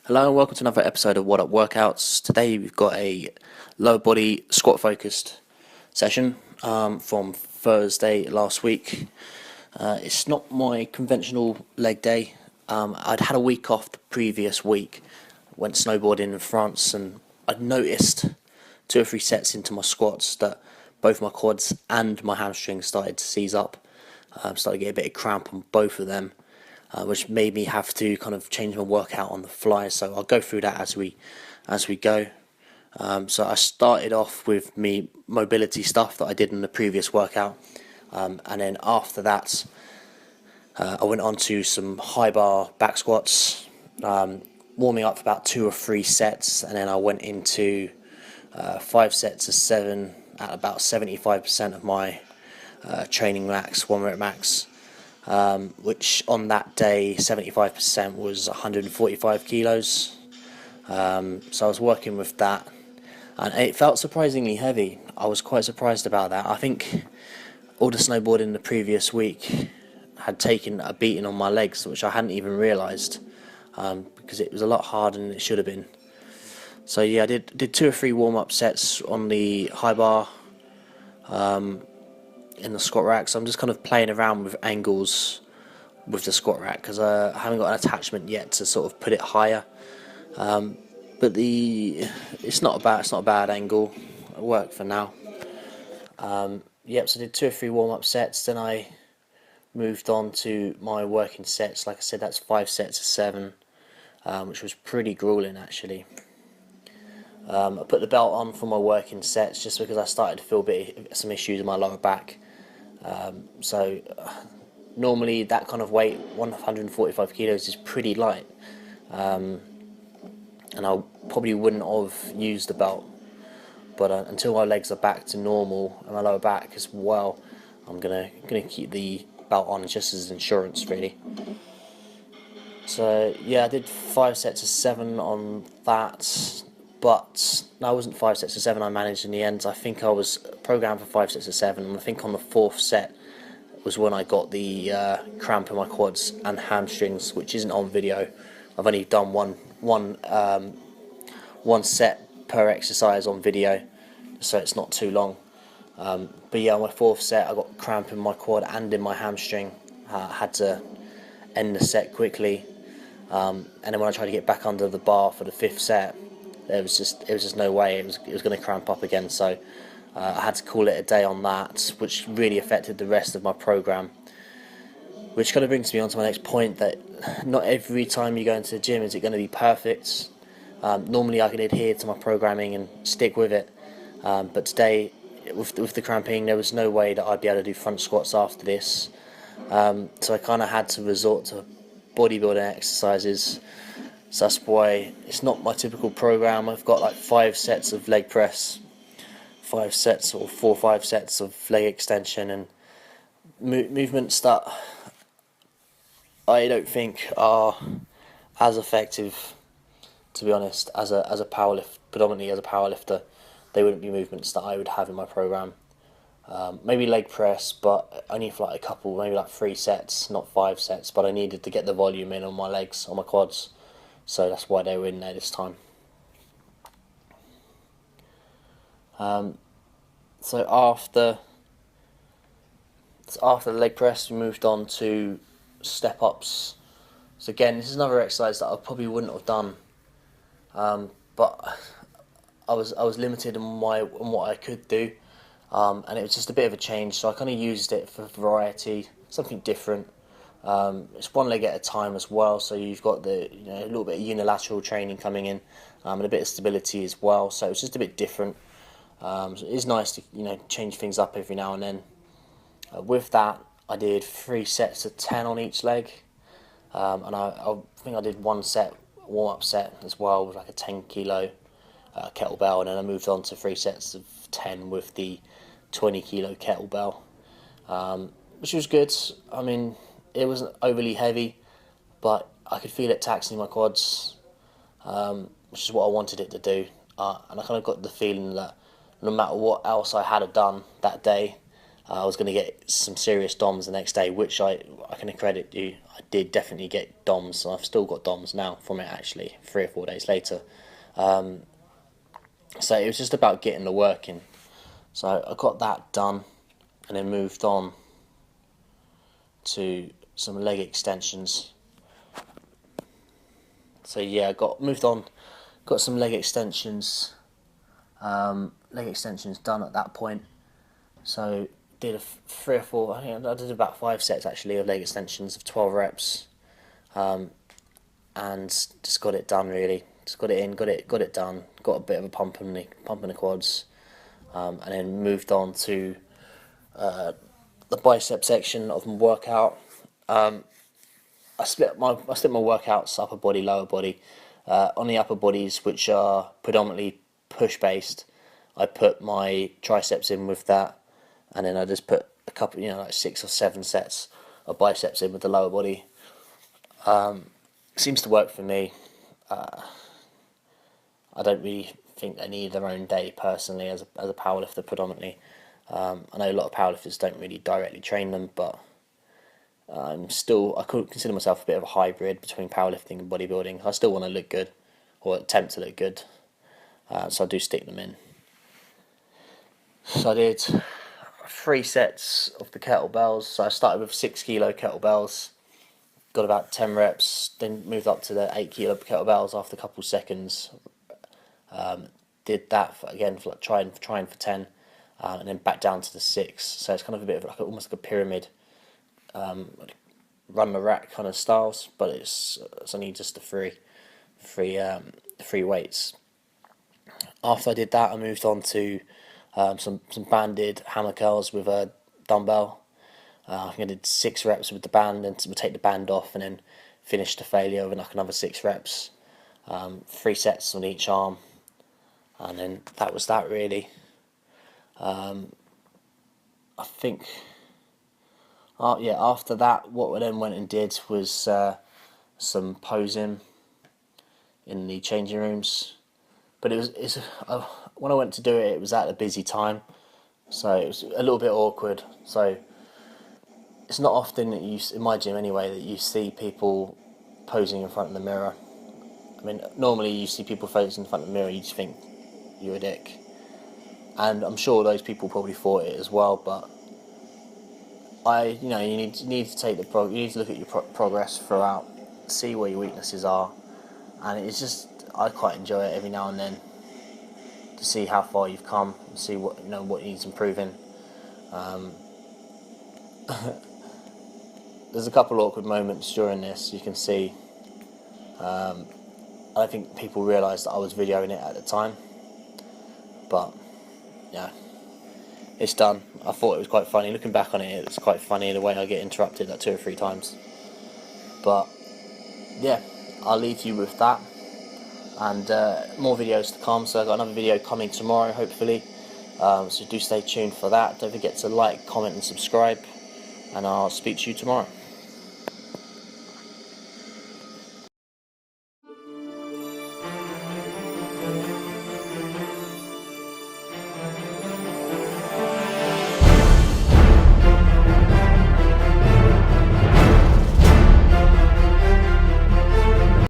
Hello and welcome to another episode of What Up Workouts. Today we've got a lower body squat focused session from Thursday last week. It's not my conventional leg day. I'd had a week off the previous week. Went snowboarding in France and I'd noticed 2 or 3 sets into my squats that both my quads and my hamstrings started to seize up. Started to get a bit of cramp on both of them. Which made me have to kind of change my workout on the fly. So I'll go through that as we go. So I started off with me mobility stuff that I did in the previous workout, and then after that, I went on to some high bar back squats, warming up for about 2 or 3 sets, and then I went into 5 sets of 7 at about 75% of my training max, 1 rep max. Which on that day 75% was 145 kilos. So I was working with that and it felt surprisingly heavy. I was quite surprised about that. I think all the snowboarding the previous week had taken a beating on my legs, which I hadn't even realised, because it was a lot harder than it should have been. So yeah, I did 2 or 3 warm-up sets on the high bar in the squat rack. So I'm just kind of playing around with angles with the squat rack because I haven't got an attachment yet to sort of put it higher. But it's not a bad angle. It'll work for now. Yep. So I did 2 or 3 warm-up sets. Then I moved on to my working sets. Like I said, that's 5 sets of 7, which was pretty grueling actually. I put the belt on for my working sets just because I started to feel some issues in my lower back. So normally that kind of weight, 145 kilos, is pretty light, and I probably wouldn't have used the belt. But until my legs are back to normal and my lower back as well, I'm gonna keep the belt on just as insurance, really. So yeah, I did 5 sets of 7 on that. But no, it wasn't 5 sets of 7 I managed in the end. I think I was programmed for 5 sets of 7, and I think on the 4th set was when I got the cramp in my quads and hamstrings, which isn't on video. I've only done one set per exercise on video, so it's not too long. But yeah, on my 4th set, I got cramp in my quad and in my hamstring. I had to end the set quickly, and then when I tried to get back under the bar for the 5th set, there was just no way it was going to cramp up again. So I had to call it a day on that, which really affected the rest of my program. Which kind of brings me on to my next point, that not every time you go into the gym is it going to be perfect. Normally I can adhere to my programming and stick with it, but today with the cramping there was no way that I'd be able to do front squats after this. So I kind of had to resort to bodybuilding exercises. So that's why it's not my typical program. I've got like 5 sets of leg press, 5 sets or 4 or 5 sets of leg extension, and movements that I don't think are as effective, to be honest, as a powerlift, predominantly as a powerlifter. They wouldn't be movements that I would have in my program. Maybe leg press, but only for like a couple, maybe like 3 sets, not 5 sets. But I needed to get the volume in on my legs, on my quads. So that's why they were in there this time. So after the leg press, we moved on to step ups. So again, this is another exercise that I probably wouldn't have done, but I was limited in what I could do, and it was just a bit of a change. So I kind of used it for variety, something different. It's one leg at a time as well, so you've got a little bit of unilateral training coming in, and a bit of stability as well. So it's just a bit different. So it is nice to change things up every now and then. With that, I did 3 sets of 10 on each leg, and I think I did 1 warm-up set as well with like a 10 kilo kettlebell, and then I moved on to 3 sets of 10 with the 20 kilo kettlebell, which was good. I mean, it wasn't overly heavy, but I could feel it taxing my quads, which is what I wanted it to do. And I kind of got the feeling that no matter what else I had done that day, I was going to get some serious DOMs the next day, which I can credit you. I did definitely get DOMs. I've still got DOMs now from it, actually, 3 or 4 days later. So it was just about getting the work in. So I got that done, and then moved on to some leg extensions. So yeah, got some leg extensions done at that point. So did 3 or 4. I think I did about 5 sets actually of leg extensions of 12 reps, and just got it done really. Just got it in, got it done. Got a bit of a pump in the quads, and then moved on to the bicep section of my workout. I split my workouts upper body, lower body. On the upper bodies, which are predominantly push based, I put my triceps in with that, and then I just put a couple, like 6 or 7 sets of biceps in with the lower body. Seems to work for me. I don't really think they need their own day personally as a powerlifter predominantly. I know a lot of powerlifters don't really directly train them, but I could consider myself a bit of a hybrid between powerlifting and bodybuilding. I still want to look good, or attempt to look good, so I do stick them in. So I did 3 sets of the kettlebells. So I started with 6 kilo kettlebells, got about 10 reps, then moved up to the 8 kilo kettlebells after a couple of seconds. Did that again for trying for 10, and then back down to the 6. So it's kind of a bit of almost like a pyramid. Run the rack kind of styles, but it's only just the three weights. After I did that, I moved on to some banded hammer curls with a dumbbell. I think I did 6 reps with the band, and we'll take the band off, and then finish the failure with like another 6 reps. 3 sets on each arm, and then that was that really. I think. After that, what we then went and did was some posing in the changing rooms. But when I went to do it, it was at a busy time, so it was a little bit awkward. So it's not often that in my gym anyway, that you see people posing in front of the mirror. I mean, normally you see people posing in front of the mirror, you just think you're a dick. And I'm sure those people probably thought it as well, but you need to take you need to look at your progress throughout, see where your weaknesses are, and it's just, I quite enjoy it every now and then to see how far you've come, and see what needs improving. There's a couple of awkward moments during this. You can see. I don't think people realised that I was videoing it at the time, but yeah. It's done. I thought it was quite funny. Looking back on it, it's quite funny the way I get interrupted like 2 or 3 times. But yeah, I'll leave you with that, and more videos to come. So I've got another video coming tomorrow, hopefully. So do stay tuned for that. Don't forget to like, comment, and subscribe, and I'll speak to you tomorrow.